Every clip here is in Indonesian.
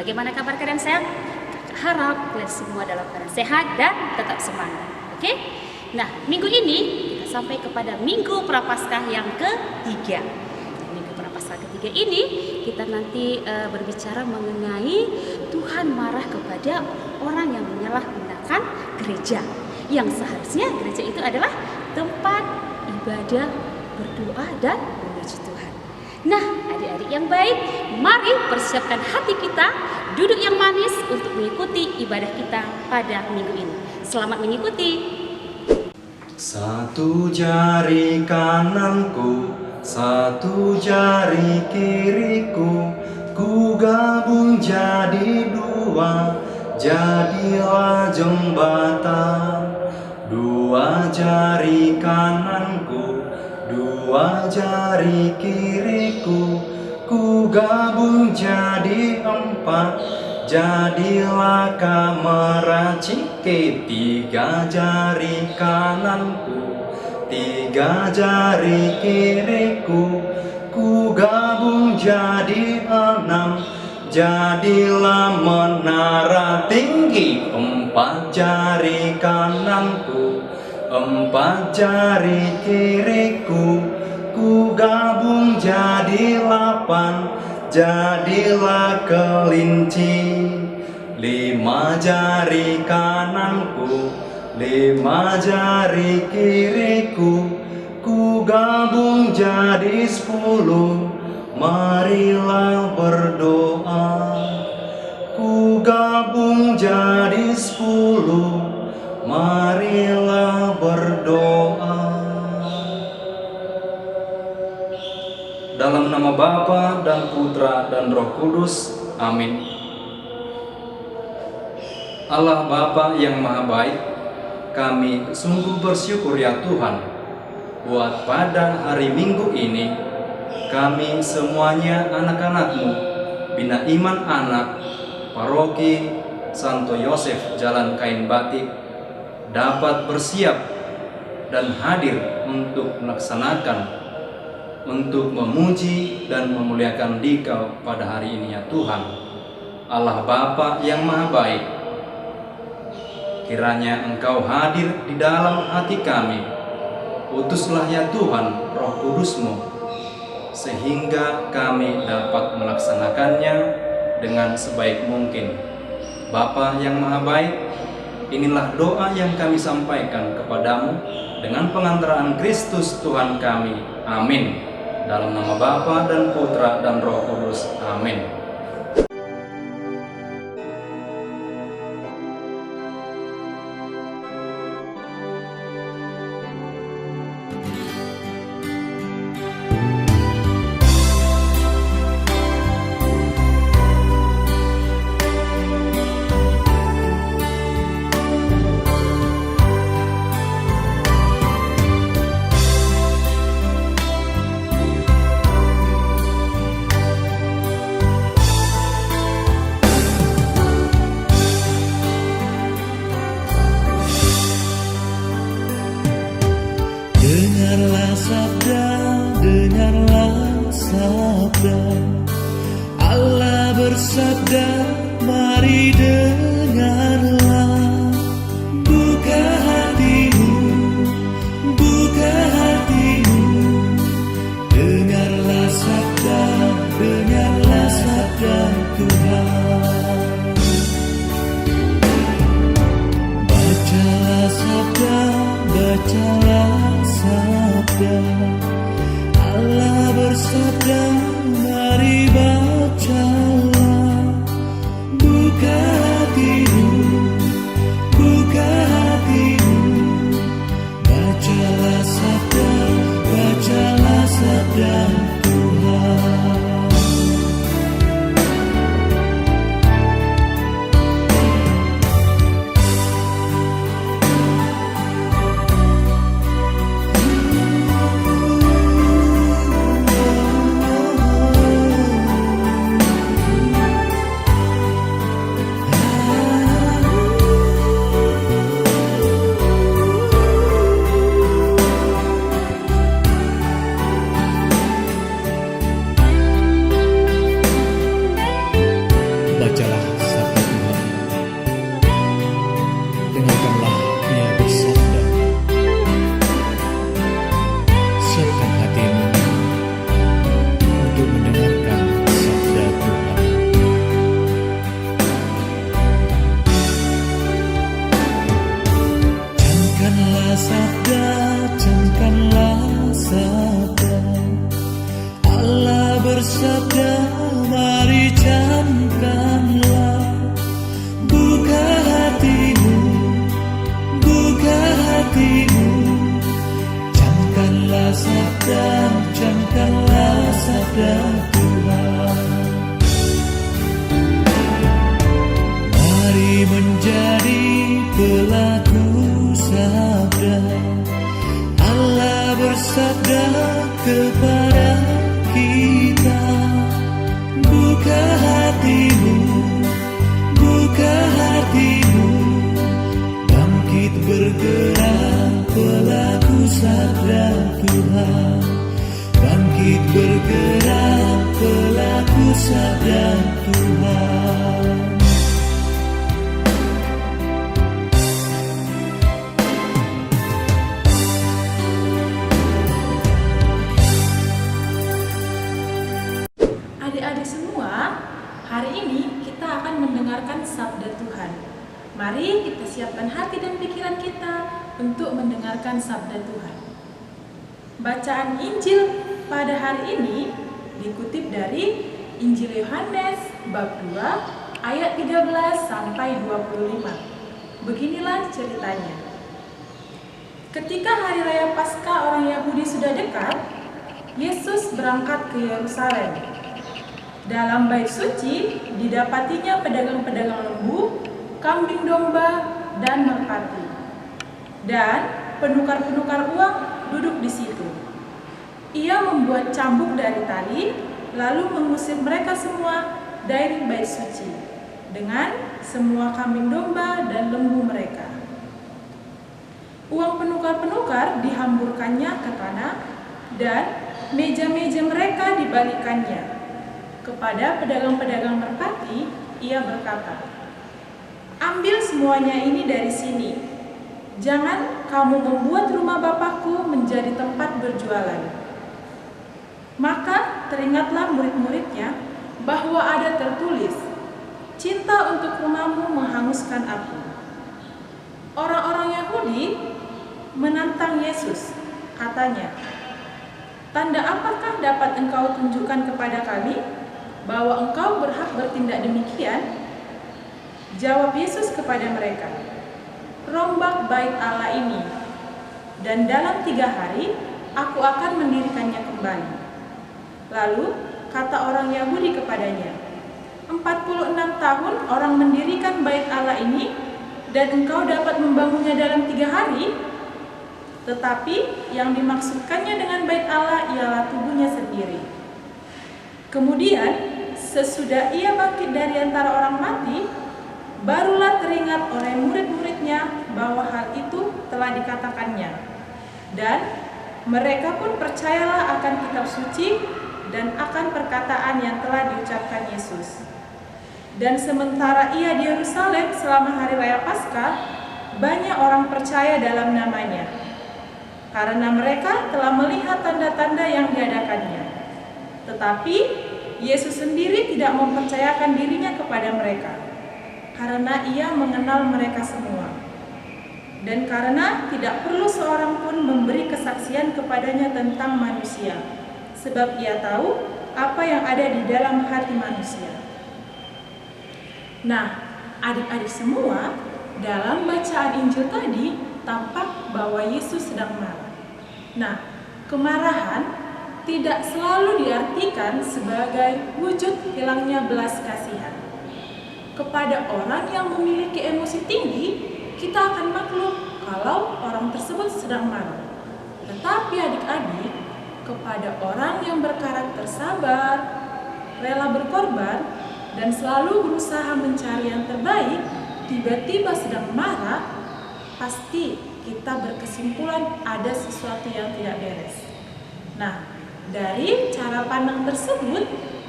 Bagaimana kabar kalian, sehat? Harap kalian semua dalam keadaan sehat dan tetap semangat. Oke? Nah, minggu ini kita sampai kepada Minggu Prapaskah yang ketiga. Minggu Prapaskah ketiga ini kita nanti berbicara mengenai Tuhan marah kepada orang yang menyalahgunakan gereja. Yang seharusnya gereja itu adalah tempat ibadah, berdoa dan memuji Tuhan. Nah, adik-adik yang baik, mari persiapkan hati kita, duduk yang manis untuk mengikuti ibadah kita pada minggu ini. Selamat mengikuti. Satu jari kananku, satu jari kiriku, ku gabung jadi dua, jadilah jembatan. Dua jari kananku, dua jari kiriku, ku gabung jadi empat, jadilah kameracike. Tiga jari kananku, tiga jari kiriku, ku gabung jadi enam, jadilah menara tinggi. Empat jari kananku, empat jari kiriku, ku gabung jadi 8, jadilah kelinci. 5 jari kananku, 5 jari kiriku, ku gabung jadi 10. Marilah berdoa. Ku gabung jadi 10. Marilah berdoa. Dalam nama Bapa dan Putra dan Roh Kudus. Amin. Allah Bapa yang Maha Baik, kami sungguh bersyukur ya Tuhan, buat pada hari Minggu ini kami semuanya anak-anak-Mu, Bina Iman Anak, Paroki Santo Yosef Jalan Kain Batik, dapat bersiap dan hadir untuk melaksanakan, untuk memuji dan memuliakan Dikau pada hari ini ya Tuhan. Allah Bapa yang Maha Baik, kiranya Engkau hadir di dalam hati kami. Utuslah ya Tuhan Roh Kudus-Mu, sehingga kami dapat melaksanakannya dengan sebaik mungkin. Bapa yang Maha Baik, inilah doa yang kami sampaikan kepadamu dengan pengantaraan Kristus Tuhan kami. Amin. Dalam nama Bapa dan Putra dan Roh Kudus. Amin. Dengarlah sabda, Allah bersabda, mari dengarlah. Buka hatimu, buka hatimu, dengarlah sabda Tuhan. Bacalah sabda, Allah bersabda, mari bacalah. Buka hatimu, buka hatimu, bacalah sabda Tuhan. dengarkanlah Ia bersabda. Siapkan hatimu untuk mendengarkan sabda Tuhan. Camkanlah sabda, camkanlah sabda. Allah bersabda, mari camkanlah. Buka hatimu, buka hatimu. Camkanlah sabda, camkanlah sabda Tuhan. Mari menjadi pelaku sabda. Allah bersabda kepada kita. Buka hatimu, buka hatimu. Bangkit bergerak pelaku sabda Tuhan. Bangkit bergerak pelaku sabda Tuhan. Adik-adik semua, hari ini kita akan mendengarkan sabda Tuhan. Mari kita siapkan hati dan pikiran kita untuk mendengarkan sabda Tuhan. Bacaan Injil pada hari ini dikutip dari Injil Yohanes bab 2 ayat 13 sampai 25. Beginilah ceritanya. Ketika hari raya Paskah orang Yahudi sudah dekat, Yesus berangkat ke Yerusalem. Dalam bait suci didapatinya pedagang-pedagang lembu, kambing domba, dan merpati. Dan penukar-penukar uang duduk di situ. Ia membuat cambuk dari tali, lalu mengusir mereka semua dari bait suci dengan semua kambing domba dan lembu mereka. Uang penukar-penukar dihamburkannya ke tanah, dan meja-meja mereka dibalikannya. Kepada pedagang-pedagang merpati, ia berkata, "Ambil semuanya ini dari sini. Jangan kamu membuat rumah Bapakku menjadi tempat berjualan." Maka teringatlah murid-muridnya bahwa ada tertulis, "Cinta untuk rumahmu menghanguskan aku." Orang-orang Yahudi menantang Yesus, katanya, "Tanda apakah dapat engkau tunjukkan kepada kami bahwa engkau berhak bertindak demikian?" Jawab Yesus kepada mereka, "Rombak bait Allah ini, dan dalam 3 hari aku akan mendirikannya kembali." Lalu kata orang Yahudi kepadanya, 46 tahun orang mendirikan bait Allah ini, dan engkau dapat membangunnya dalam 3 hari? Tetapi yang dimaksudkannya dengan bait Allah ialah tubuhnya sendiri. Kemudian sesudah ia bangkit dari antara orang mati, barulah teringat oleh murid-muridnya bahwa hal itu telah dikatakannya. Dan mereka pun percayalah akan kitab suci dan akan perkataan yang telah diucapkan Yesus. Dan sementara ia di Yerusalem selama hari raya Paskah, banyak orang percaya dalam namanya, karena mereka telah melihat tanda-tanda yang diadakannya. Tetapi Yesus sendiri tidak mempercayakan dirinya kepada mereka, karena ia mengenal mereka semua. Dan karena tidak perlu seorang pun memberi kesaksian kepadanya tentang manusia, sebab ia tahu apa yang ada di dalam hati manusia. Nah, adik-adik semua, dalam bacaan Injil tadi tampak bahwa Yesus sedang marah. Nah, kemarahan tidak selalu diartikan sebagai wujud hilangnya belas kasihan. Kepada orang yang memiliki emosi tinggi, kita akan maklum kalau orang tersebut sedang marah. Tetapi adik-adik, kepada orang yang berkarakter sabar, rela berkorban, dan selalu berusaha mencari yang terbaik, tiba-tiba sedang marah, pasti kita berkesimpulan ada sesuatu yang tidak beres. Nah, dari cara pandang tersebut,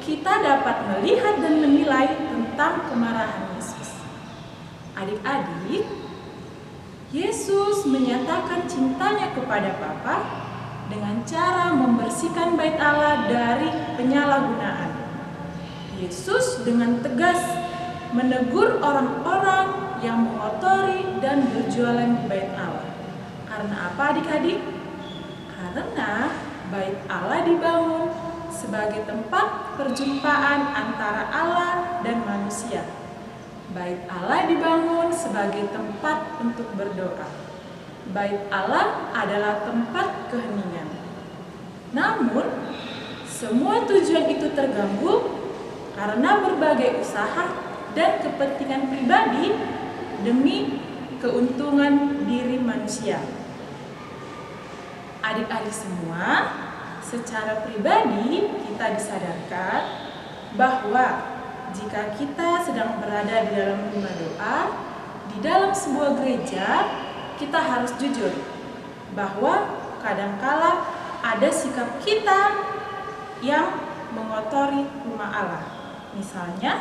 kita dapat melihat dan menilai tentang kemarahan Yesus. Adik-adik, Yesus menyatakan cintanya kepada Bapa dengan cara membersihkan bait Allah dari penyalahgunaan. Yesus dengan tegas menegur orang-orang yang mengotori dan berjualan di bait Allah. Karena apa adik-adik? Karena bait Allah dibangun sebagai tempat perjumpaan antara Allah dan manusia. Bait Allah dibangun sebagai tempat untuk berdoa. Bait Allah adalah tempat keheningan. Namun, semua tujuan itu terganggu karena berbagai usaha dan kepentingan pribadi demi keuntungan diri manusia. Adik-adik semua, secara pribadi kita disadarkan bahwa jika kita sedang berada di dalam rumah doa, di dalam sebuah gereja, kita harus jujur bahwa kadangkala ada sikap kita yang mengotori rumah Allah. Misalnya,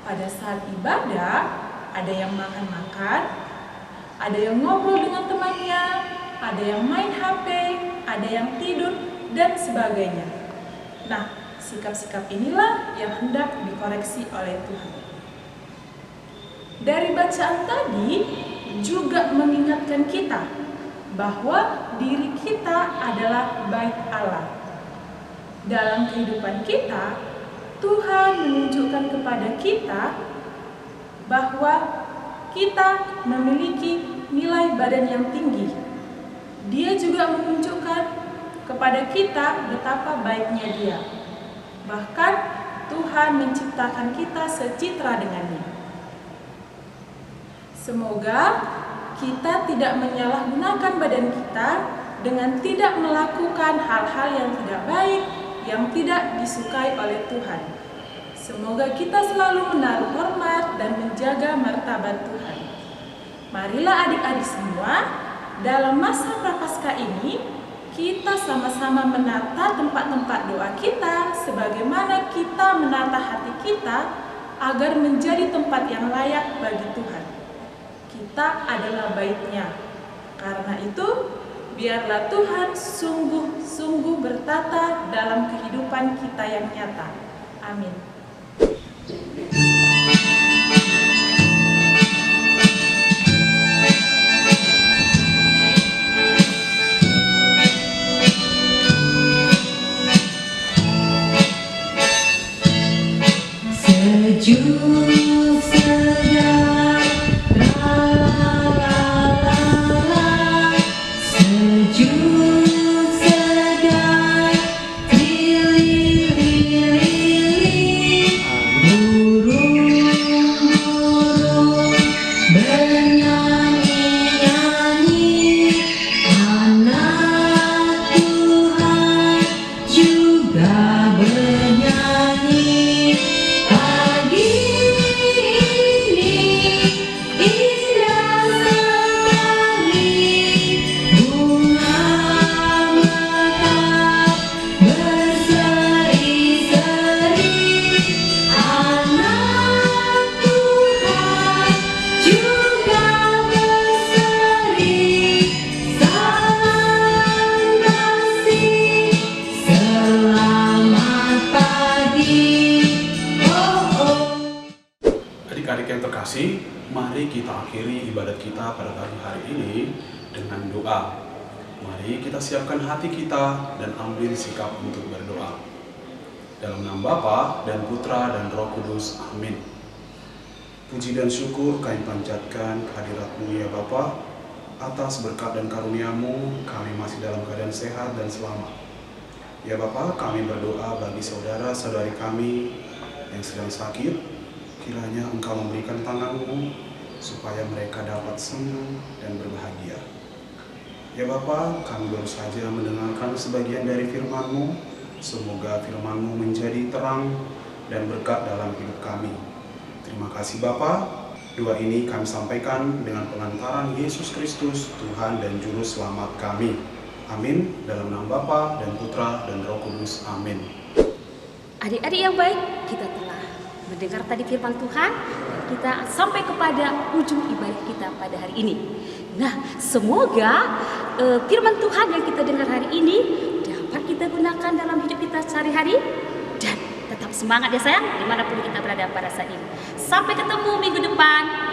pada saat ibadah, ada yang makan-makan, ada yang ngobrol dengan temannya, ada yang main HP, ada yang tidur, dan sebagainya. Nah, sikap-sikap inilah yang hendak dikoreksi oleh Tuhan. Dari bacaan tadi juga mengingatkan kita bahwa diri kita adalah bait Allah. Dalam kehidupan kita, Tuhan menunjukkan kepada kita bahwa kita memiliki nilai badan yang tinggi. Dia juga menunjukkan kepada kita betapa baiknya Dia. Bahkan Tuhan menciptakan kita secitra dengannya. Semoga kita tidak menyalahgunakan badan kita dengan tidak melakukan hal-hal yang tidak baik, yang tidak disukai oleh Tuhan. Semoga kita selalu menaruh hormat dan menjaga martabat Tuhan. Marilah adik-adik semua, dalam masa Prapaskah ini, kita sama-sama menata tempat-tempat doa kita sebagaimana kita menata hati kita agar menjadi tempat yang layak bagi Tuhan. Kita adalah bait-Nya. Karena itu, biarlah Tuhan sungguh-sungguh bertata dalam kehidupan kita yang nyata. Amin. Sejuk segar, la la la la, sejuk segar, lili-lili, burung-burung bernyanyi-nyanyi, anak Tuhan juga bernyanyi. Pagi ini indah sekali, bunga mekar berseri-seri, anak Tuhan juga berseri. Salam kasih, selamat pagi. Adik-adik yang terkasih, mari kita akhiri ibadat kita pada pagi hari ini dengan doa. Mari kita siapkan hati kita dan ambil sikap untuk berdoa. Dalam nama Bapa dan Putra dan Roh Kudus. Amin. Puji dan syukur kami panjatkan kehadirat-Mu ya Bapa. Atas berkat dan karunia-Mu, kami masih dalam keadaan sehat dan selamat. Ya Bapa, kami berdoa bagi saudara-saudari kami yang sedang sakit. Kiranya Engkau memberikan tangan-Mu supaya mereka dapat sembuh dan berbahagia. Ya Bapa, kami baru saja mendengarkan sebagian dari firman-Mu. Semoga firman-Mu menjadi terang dan berkat dalam hidup kami. Terima kasih Bapa. Doa ini kami sampaikan dengan pengantaran Yesus Kristus, Tuhan dan Juru Selamat kami. Amin. Dalam nama Bapa dan Putra dan Roh Kudus. Amin. Adik-adik yang baik, kita telah mendengar tadi firman Tuhan, kita sampai kepada ujung ibadah kita pada hari ini. Nah, semoga firman Tuhan yang kita dengar hari ini dapat kita gunakan dalam hidup kita sehari-hari. Dan tetap semangat ya sayang, dimanapun kita berada pada saat ini. Sampai ketemu minggu depan.